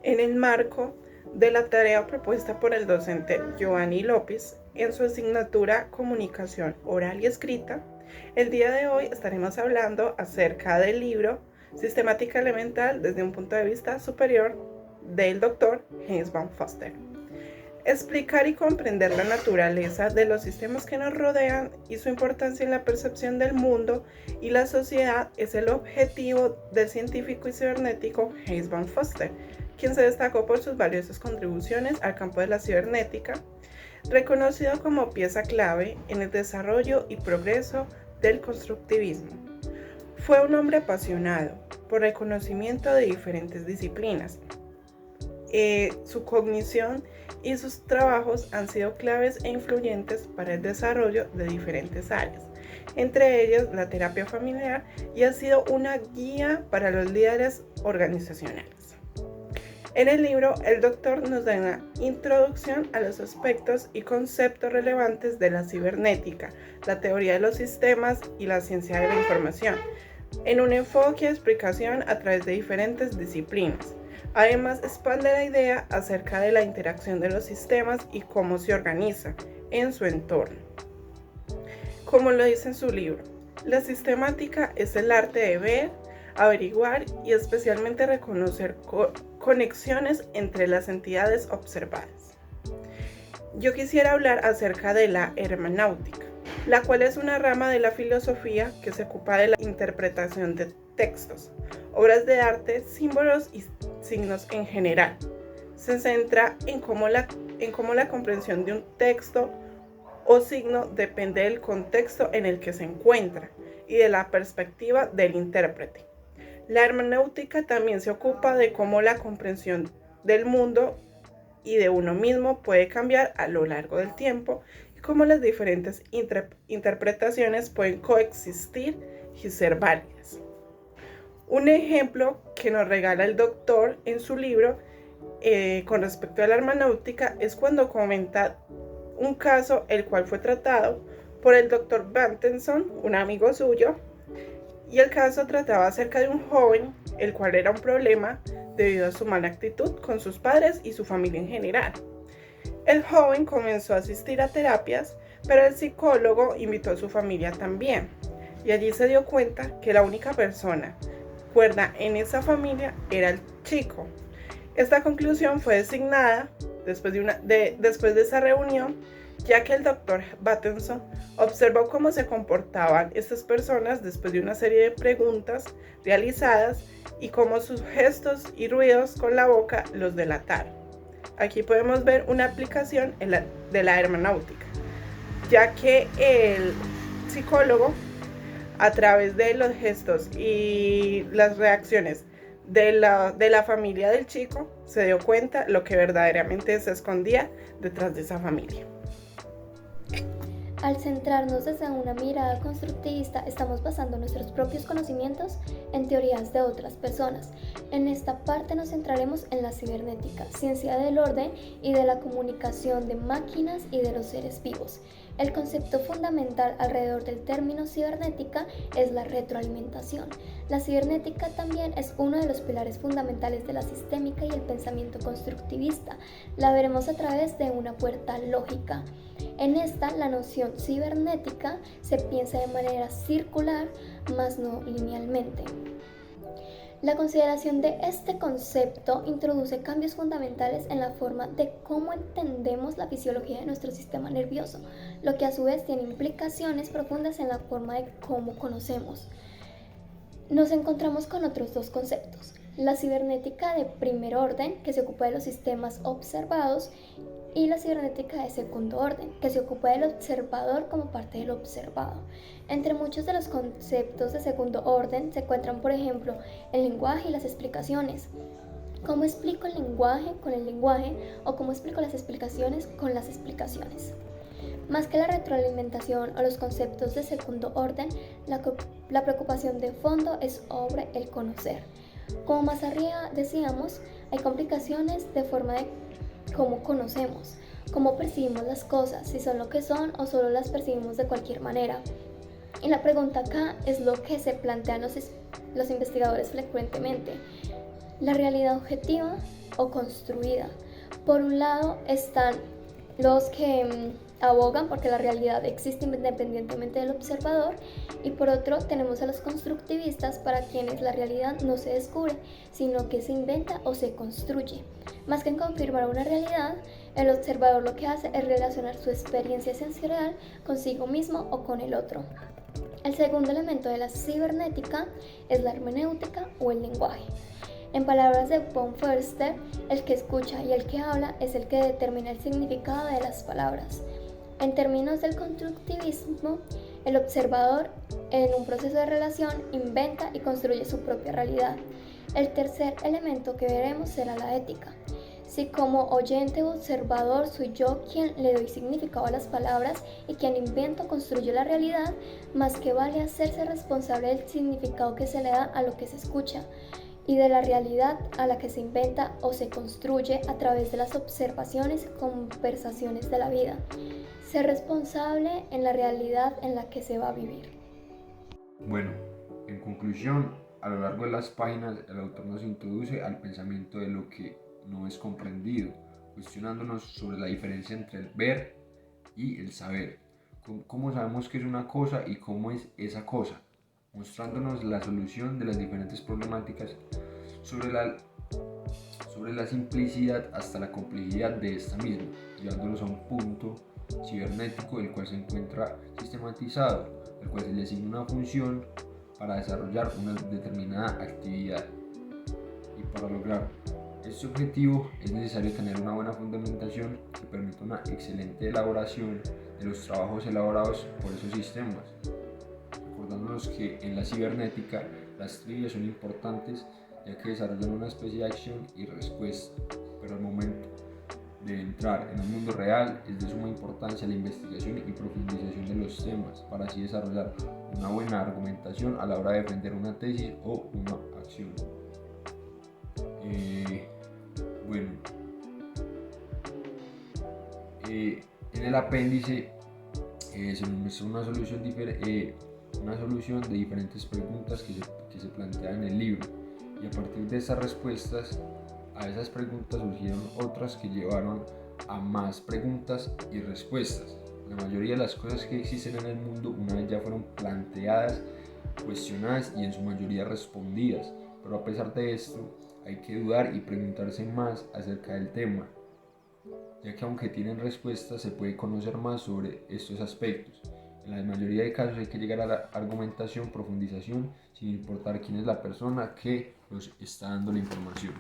En el marco de la tarea propuesta por el docente Giovanni López en su asignatura Comunicación Oral y Escrita, el día de hoy estaremos hablando acerca del libro Sistemática Elemental desde un punto de vista superior del doctor Heinz von Foster. Explicar y comprender la naturaleza de los sistemas que nos rodean y su importancia en la percepción del mundo y la sociedad es el objetivo del científico y cibernético Heinz von Foster, quien se destacó por sus valiosas contribuciones al campo de la cibernética, reconocido como pieza clave en el desarrollo y progreso del constructivismo. Fue un hombre apasionado por el conocimiento de diferentes disciplinas. Su cognición y sus trabajos han sido claves e influyentes para el desarrollo de diferentes áreas, entre ellas la terapia familiar, y ha sido una guía para los líderes organizacionales. En el libro, el doctor nos da una introducción a los aspectos y conceptos relevantes de la cibernética, la teoría de los sistemas y la ciencia de la información, en un enfoque de explicación a través de diferentes disciplinas. Además, expande la idea acerca de la interacción de los sistemas y cómo se organiza en su entorno. Como lo dice en su libro, la sistemática es el arte de ver, averiguar y especialmente reconocer conexiones entre las entidades observadas. Yo quisiera hablar acerca de la hermenéutica, la cual es una rama de la filosofía que se ocupa de la interpretación de textos, obras de arte, símbolos y signos en general. Se centra en cómo la comprensión de un texto o signo depende del contexto en el que se encuentra y de la perspectiva del intérprete. La hermenéutica también se ocupa de cómo la comprensión del mundo y de uno mismo puede cambiar a lo largo del tiempo y cómo las diferentes interpretaciones pueden coexistir y ser válidas. Un ejemplo que nos regala el doctor en su libro con respecto a la hermenéutica es cuando comenta un caso el cual fue tratado por el doctor Bantenson, un amigo suyo, y el caso trataba acerca de un joven, el cual era un problema debido a su mala actitud con sus padres y su familia en general. El joven comenzó a asistir a terapias, pero el psicólogo invitó a su familia también, y allí se dio cuenta que la única persona cuerda en esa familia era el chico. Esta conclusión fue designada después de esa reunión, ya que el doctor Battenson observó cómo se comportaban estas personas después de una serie de preguntas realizadas y cómo sus gestos y ruidos con la boca los delataron. Aquí podemos ver una aplicación de la hermenéutica, ya que el psicólogo, a través de los gestos y las reacciones de la familia del chico, se dio cuenta lo que verdaderamente se escondía detrás de esa familia. Al centrarnos desde una mirada constructivista, estamos basando nuestros propios conocimientos en teorías de otras personas. En esta parte nos centraremos en la cibernética, ciencia del orden y de la comunicación de máquinas y de los seres vivos. El concepto fundamental alrededor del término cibernética es la retroalimentación. La cibernética también es uno de los pilares fundamentales de la sistémica y el pensamiento constructivista. La veremos a través de una puerta lógica. En esta, la noción cibernética se piensa de manera circular, más no linealmente. La consideración de este concepto introduce cambios fundamentales en la forma de cómo entendemos la fisiología de nuestro sistema nervioso, lo que a su vez tiene implicaciones profundas en la forma de cómo conocemos. Nos encontramos con otros dos conceptos: la cibernética de primer orden, que se ocupa de los sistemas observados, y la cibernética de segundo orden, que se ocupa del observador como parte del observado. Entre muchos de los conceptos de segundo orden se encuentran, por ejemplo, el lenguaje y las explicaciones. ¿Cómo explico el lenguaje con el lenguaje? O ¿cómo explico las explicaciones con las explicaciones? Más que la retroalimentación o los conceptos de segundo orden, la preocupación de fondo es sobre el conocer. Como más arriba decíamos, hay complicaciones de forma de cómo conocemos, cómo percibimos las cosas, si son lo que son o solo las percibimos de cualquier manera. Y la pregunta acá es lo que se plantean los investigadores frecuentemente. La realidad objetiva o construida. Por un lado están los que abogan porque la realidad existe independientemente del observador, y por otro tenemos a los constructivistas, para quienes la realidad no se descubre, sino que se inventa o se construye. Más que en confirmar una realidad, el observador lo que hace es relacionar su experiencia sensorial consigo mismo o con el otro. El segundo elemento de la cibernética es la hermenéutica o el lenguaje. En palabras de von Förster, el que escucha y el que habla es el que determina el significado de las palabras. En términos del constructivismo, el observador, en un proceso de relación, inventa y construye su propia realidad. El tercer elemento que veremos será la ética. Si como oyente o observador soy yo quien le doy significado a las palabras y quien invento o construye la realidad, más que vale hacerse responsable del significado que se le da a lo que se escucha y de la realidad a la que se inventa o se construye a través de las observaciones y conversaciones de la vida. Ser responsable en la realidad en la que se va a vivir. Bueno, en conclusión, a lo largo de las páginas el autor nos introduce al pensamiento de lo que no es comprendido, cuestionándonos sobre la diferencia entre el ver y el saber. Cómo sabemos qué es una cosa y cómo es esa cosa, mostrándonos la solución de las diferentes problemáticas sobre la simplicidad hasta la complejidad de esta misma, llevándonos a un punto cibernético el cual se encuentra sistematizado, el cual se le asigna una función para desarrollar una determinada actividad. Y para lograr este objetivo es necesario tener una buena fundamentación que permita una excelente elaboración de los trabajos elaborados por esos sistemas. Recordándonos que en la cibernética las trivias son importantes, ya que desarrollan una especie de acción y respuesta, pero al momento de entrar en un mundo real es de suma importancia la investigación y profundización de los temas para así desarrollar una buena argumentación a la hora de defender una tesis o una acción. En el apéndice se nos muestra una solución de diferentes preguntas que se plantean en el libro, y a partir de esas respuestas a esas preguntas surgieron otras que llevaron a más preguntas y respuestas. La mayoría de las cosas que existen en el mundo una vez ya fueron planteadas, cuestionadas y en su mayoría respondidas, pero a pesar de esto hay que dudar y preguntarse más acerca del tema, ya que aunque tienen respuestas se puede conocer más sobre estos aspectos. En la mayoría de casos hay que llegar a la argumentación, profundización, sin importar quién es la persona que nos está dando la información.